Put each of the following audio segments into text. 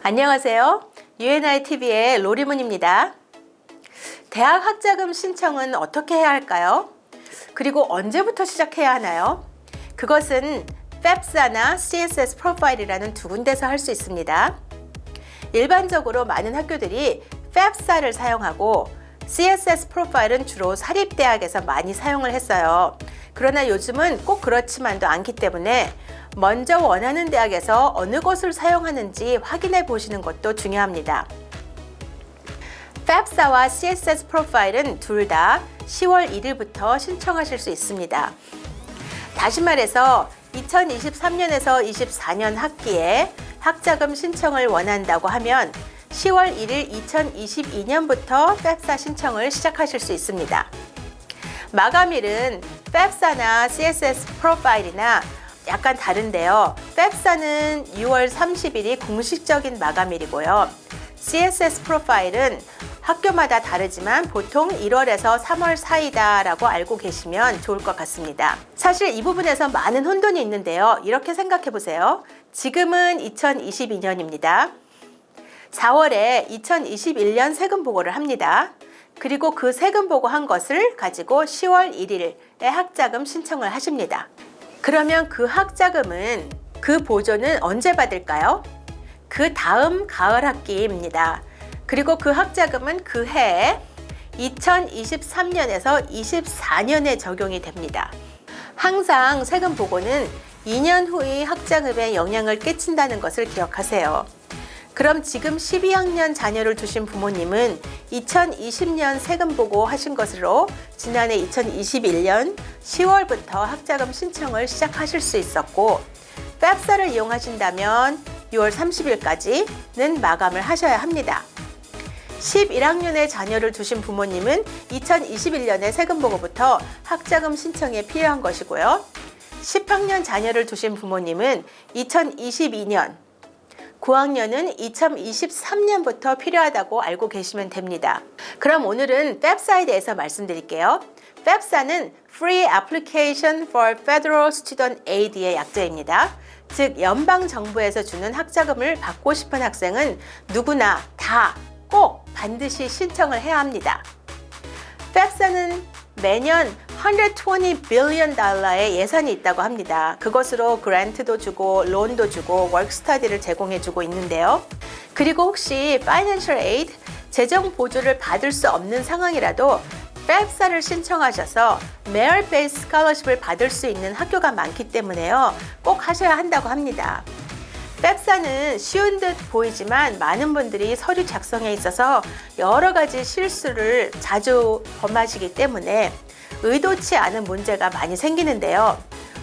안녕하세요. UNITV의 로리문입니다. 대학 학자금 신청은 어떻게 해야 할까요? 그리고 언제부터 시작해야 하나요? 그것은 FAFSA나 CSS 프로파일이라는 두 군데서 할 수 있습니다. 일반적으로 많은 학교들이 FAFSA를 사용하고 CSS 프로파일은 주로 사립대학에서 많이 사용을 했어요. 그러나 요즘은 꼭 그렇지만도 않기 때문에 먼저 원하는 대학에서 어느 것을 사용하는지 확인해 보시는 것도 중요합니다. FAFSA와 CSS 프로파일은 둘 다 10월 1일부터 신청하실 수 있습니다. 다시 말해서 2023년에서 24년 학기에 학자금 신청을 원한다고 하면 10월 1일 2022년부터 FAFSA 신청을 시작하실 수 있습니다. 마감일은 FAFSA나 CSS 프로파일이나 약간 다른데요. FAFSA는 6월 30일이 공식적인 마감일이고요. CSS 프로파일은 학교마다 다르지만 보통 1월에서 3월 사이다 라고 알고 계시면 좋을 것 같습니다. 사실 이 부분에서 많은 혼돈이 있는데요. 이렇게 생각해 보세요. 지금은 2022년입니다. 4월에 2021년 세금 보고를 합니다. 그리고 그 세금 보고한 것을 가지고 10월 1일에 학자금 신청을 하십니다. 그러면 그 학자금은 그 보조는 언제 받을까요? 그 다음 가을 학기입니다. 그리고 그 학자금은 그 해에 2023년에서 24년에 적용이 됩니다. 항상 세금 보고는 2년 후의 학자금에 영향을 끼친다는 것을 기억하세요. 그럼 지금 12학년 자녀를 두신 부모님은 2020년 세금 보고 하신 것으로 지난해 2021년 10월부터 학자금 신청을 시작하실 수 있었고, FAFSA를 이용하신다면 6월 30일까지는 마감을 하셔야 합니다. 11학년의 자녀를 두신 부모님은 2021년에 세금 보고부터 학자금 신청에 필요한 것이고요. 10학년 자녀를 두신 부모님은 2022년, 9학년은 2023년부터 필요하다고 알고 계시면 됩니다. 그럼 오늘은 FAFSA에 대해서 말씀드릴게요. FAFSA는 Free Application for Federal Student Aid의 약자입니다. 즉, 연방정부에서 주는 학자금을 받고 싶은 학생은 누구나 다 꼭 반드시 신청을 해야 합니다. FAFSA는 매년 120 빌리언 달러의 예산이 있다고 합니다. 그것으로 그랜트도 주고 론도 주고 워크스터디를 제공해 주고 있는데요. 그리고 혹시 Financial Aid, 재정 보조를 받을 수 없는 상황이라도 FAFSA를 신청하셔서 Merit-Based Scholarship을 받을 수 있는 학교가 많기 때문에요. 꼭 하셔야 한다고 합니다. FAFSA는 쉬운 듯 보이지만 많은 분들이 서류 작성에 있어서 여러 가지 실수를 자주 범하시기 때문에 의도치 않은 문제가 많이 생기는데요.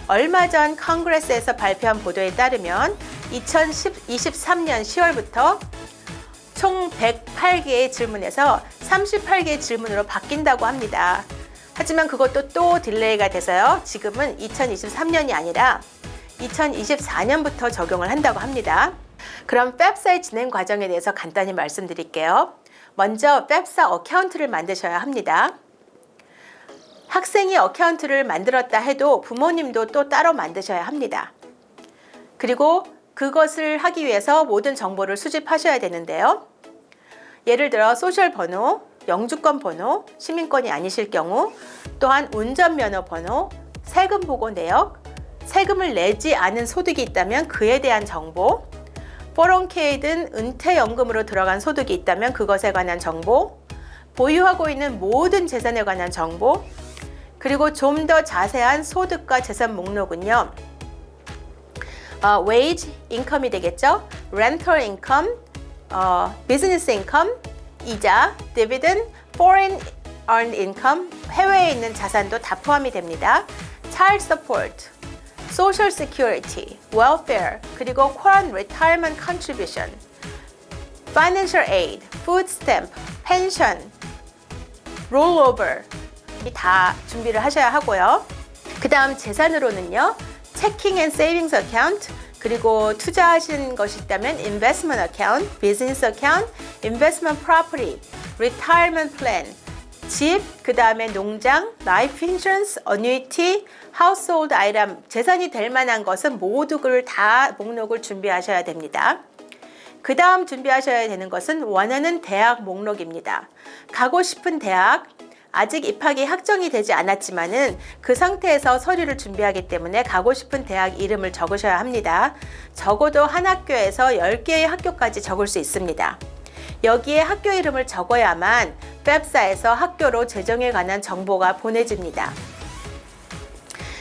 얼마 전 컨그레스에서 발표한 보도에 따르면 2023년 10월부터 총 108개의 질문에서 38개의 질문으로 바뀐다고 합니다. 하지만 그것도 또 딜레이가 돼서요. 지금은 2023년이 아니라 2024년부터 적용을 한다고 합니다. 그럼 FAFSA의 진행 과정에 대해서 간단히 말씀드릴게요. 먼저 FAFSA 어카운트를 만드셔야 합니다. 학생이 어카운트를 만들었다 해도 부모님도 또 따로 만드셔야 합니다. 그리고 그것을 하기 위해서 모든 정보를 수집하셔야 되는데요. 예를 들어 소셜 번호, 영주권 번호, 시민권이 아니실 경우, 또한 운전면허 번호, 세금 보고 내역, 세금을 내지 않은 소득이 있다면 그에 대한 정보, 401k든 은퇴연금으로 들어간 소득이 있다면 그것에 관한 정보, 보유하고 있는 모든 재산에 관한 정보, 그리고 좀 더 자세한 소득과 재산 목록은요. wage income이 되겠죠? rental income, business income, 이자, dividend, foreign earned income, 해외에 있는 자산도 다 포함이 됩니다. child support, social security, welfare, 그리고 current retirement contribution, financial aid, food stamp, pension, rollover 다 준비를 하셔야 하고요. 그 다음 재산으로는요. 체킹 앤 세이빙스 어카운트, 그리고 투자하신 것이 있다면 investment account, business account, investment property, retirement plan, 집, 그 다음에 농장, life insurance, annuity, household item, 재산이 될 만한 것은 모두를 다 목록을 준비하셔야 됩니다. 그 다음 준비하셔야 되는 것은 원하는 대학 목록입니다. 가고 싶은 대학, 아직 입학이 확정이 되지 않았지만은 그 상태에서 서류를 준비하기 때문에 가고 싶은 대학 이름을 적으셔야 합니다. 적어도 한 학교에서 10개의 학교까지 적을 수 있습니다. 여기에 학교 이름을 적어야만 FAFSA에서 학교로 재정에 관한 정보가 보내집니다.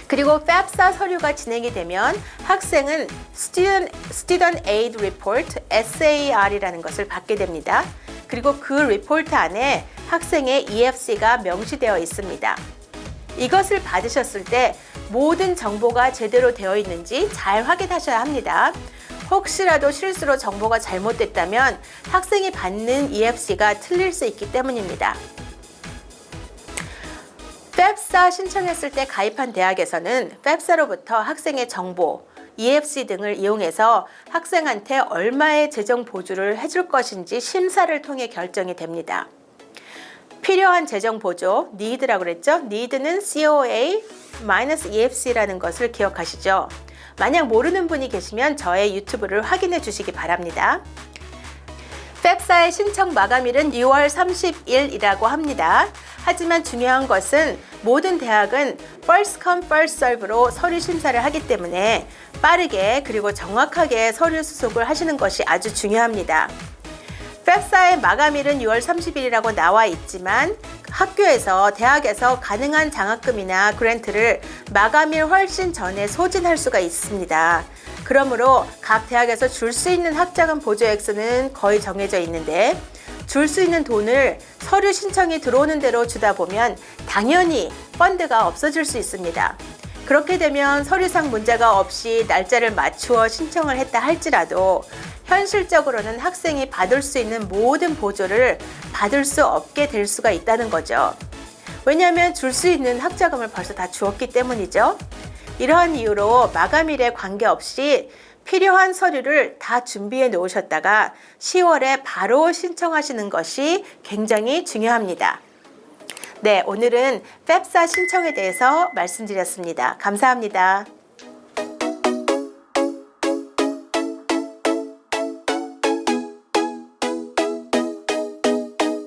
그리고 FAFSA 서류가 진행이 되면 학생은 Student Aid Report, SAR이라는 것을 받게 됩니다. 그리고 그 리포트 안에 학생의 EFC가 명시되어 있습니다. 이것을 받으셨을 때 모든 정보가 제대로 되어 있는지 잘 확인하셔야 합니다. 혹시라도 실수로 정보가 잘못됐다면 학생이 받는 EFC가 틀릴 수 있기 때문입니다. FAFSA 신청했을 때 가입한 대학에서는 FAFSA로부터 학생의 정보, EFC 등을 이용해서 학생한테 얼마의 재정 보조를 해줄 것인지 심사를 통해 결정이 됩니다. 필요한 재정 보조, need라고 그랬죠? need는 COA-EFC라는 것을 기억하시죠? 만약 모르는 분이 계시면 저의 유튜브를 확인해 주시기 바랍니다. FAFSA의 신청 마감일은 6월 30일이라고 합니다. 하지만 중요한 것은 모든 대학은 First Come First Serve로 서류 심사를 하기 때문에 빠르게 그리고 정확하게 서류 수속을 하시는 것이 아주 중요합니다. FAFSA의 마감일은 6월 30일이라고 나와 있지만 학교에서, 대학에서 가능한 장학금이나 그랜트를 마감일 훨씬 전에 소진할 수가 있습니다. 그러므로 각 대학에서 줄 수 있는 학자금 보조 액수는 거의 정해져 있는데 줄 수 있는 돈을 서류 신청이 들어오는 대로 주다 보면 당연히 펀드가 없어질 수 있습니다. 그렇게 되면 서류상 문제가 없이 날짜를 맞추어 신청을 했다 할지라도 현실적으로는 학생이 받을 수 있는 모든 보조를 받을 수 없게 될 수가 있다는 거죠. 왜냐하면 줄 수 있는 학자금을 벌써 다 주었기 때문이죠. 이러한 이유로 마감일에 관계없이 필요한 서류를 다 준비해 놓으셨다가 10월에 바로 신청하시는 것이 굉장히 중요합니다. 네, 오늘은 FAFSA 신청에 대해서 말씀드렸습니다. 감사합니다.